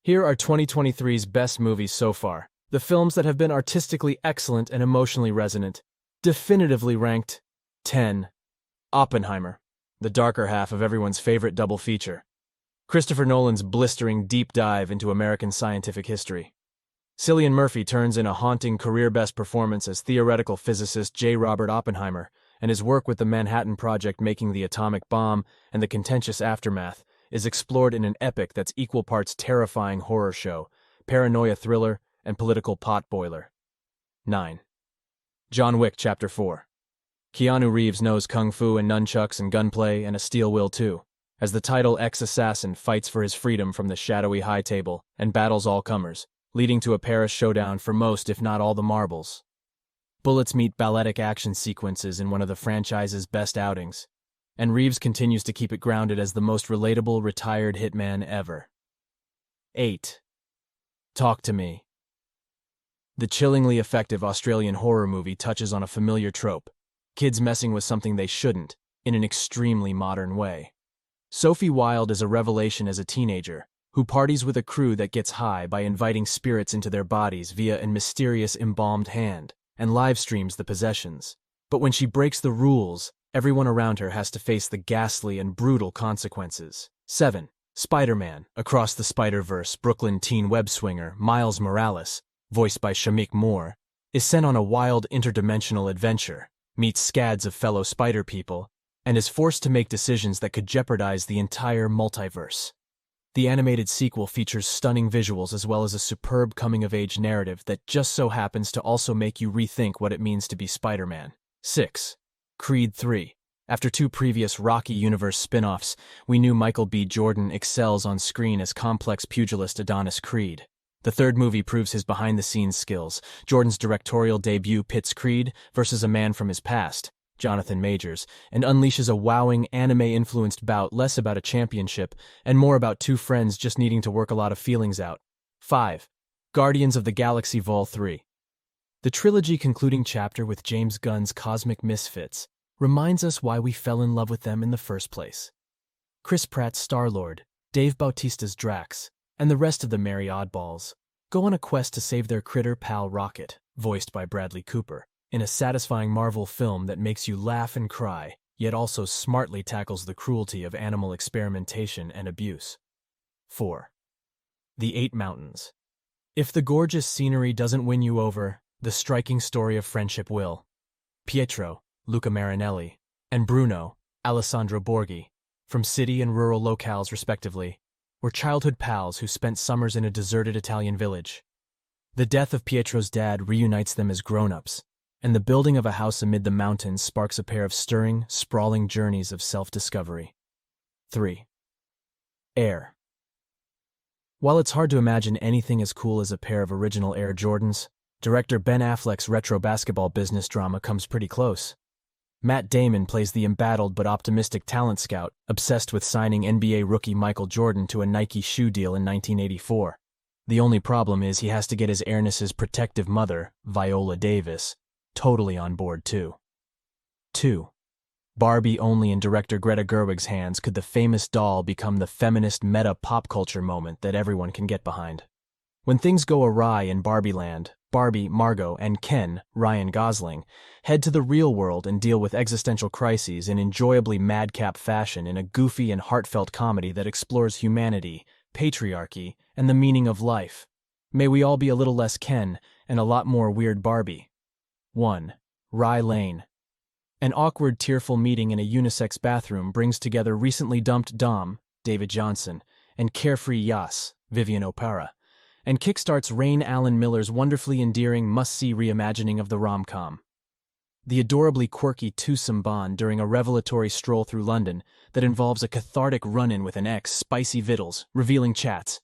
Here are 2023's best movies so far. The films that have been artistically excellent and emotionally resonant. Definitively ranked 10. Oppenheimer, the darker half of everyone's favorite double feature. Christopher Nolan's blistering deep dive into American scientific history. Cillian Murphy turns in a haunting career-best performance as theoretical physicist J. Robert Oppenheimer, and his work with the Manhattan Project making the atomic bomb and the contentious aftermath is explored in an epic that's equal parts terrifying horror show, paranoia thriller, and political potboiler. 9. John Wick Chapter 4. Keanu Reeves knows kung fu and nunchucks and gunplay and a steel will too, as the title ex-assassin fights for his freedom from the shadowy high table and battles all comers, leading to a Paris showdown for most if not all the marbles. Bullets meet balletic action sequences in one of the franchise's best outings, and Reeves continues to keep it grounded as the most relatable retired hitman ever. 8. Talk to Me. The chillingly effective Australian horror movie touches on a familiar trope, kids messing with something they shouldn't, in an extremely modern way. Sophie Wilde is a revelation as a teenager, who parties with a crew that gets high by inviting spirits into their bodies via a mysterious embalmed hand, and live streams the possessions. But when she breaks the rules, everyone around her has to face the ghastly and brutal consequences. 7. Spider-Man, Across the Spider-Verse, Brooklyn teen web-swinger Miles Morales, voiced by Shameik Moore, is sent on a wild interdimensional adventure, meets scads of fellow Spider-People, and is forced to make decisions that could jeopardize the entire multiverse. The animated sequel features stunning visuals as well as a superb coming-of-age narrative that just so happens to also make you rethink what it means to be Spider-Man. 6. Creed 3. After 2 previous Rocky Universe spin-offs, we knew Michael B. Jordan excels on screen as complex pugilist Adonis Creed. The third movie proves his behind-the-scenes skills. Jordan's directorial debut pits Creed versus a man from his past, Jonathan Majors, and unleashes a wowing anime-influenced bout less about a championship and more about 2 friends just needing to work a lot of feelings out. 5. Guardians of the Galaxy Vol. 3. The trilogy concluding chapter with James Gunn's Cosmic Misfits reminds us why we fell in love with them in the first place. Chris Pratt's Star-Lord, Dave Bautista's Drax, and the rest of the merry oddballs go on a quest to save their critter pal Rocket, voiced by Bradley Cooper, in a satisfying Marvel film that makes you laugh and cry, yet also smartly tackles the cruelty of animal experimentation and abuse. 4. The Eight Mountains. If the gorgeous scenery doesn't win you over, the striking story of friendship will. Pietro, Luca Marinelli, and Bruno, Alessandro Borghi, from city and rural locales respectively, were childhood pals who spent summers in a deserted Italian village. The death of Pietro's dad reunites them as grown-ups, and the building of a house amid the mountains sparks a pair of stirring, sprawling journeys of self-discovery. 3. Air. While it's hard to imagine anything as cool as a pair of original Air Jordans, director Ben Affleck's retro basketball business drama comes pretty close. Matt Damon plays the embattled but optimistic talent scout, obsessed with signing NBA rookie Michael Jordan to a Nike shoe deal in 1984. The only problem is he has to get his Airness's protective mother, Viola Davis, totally on board too. 2. Barbie only in director Greta Gerwig's hands could the famous doll become the feminist meta pop culture moment that everyone can get behind. When things go awry in Barbieland, Barbie, Margot, and Ken, Ryan Gosling, head to the real world and deal with existential crises in enjoyably madcap fashion in a goofy and heartfelt comedy that explores humanity, patriarchy, and the meaning of life. May we all be a little less Ken and a lot more weird Barbie. 1. Rye Lane. An awkward, tearful meeting in a unisex bathroom brings together recently dumped Dom, David Johnson, and carefree Yas, Vivian Oparah, and kickstarts Rain Allen Miller's wonderfully endearing must-see reimagining of the rom-com. The adorably quirky twosome bond during a revelatory stroll through London that involves a cathartic run-in with an ex, spicy vittles, revealing chats,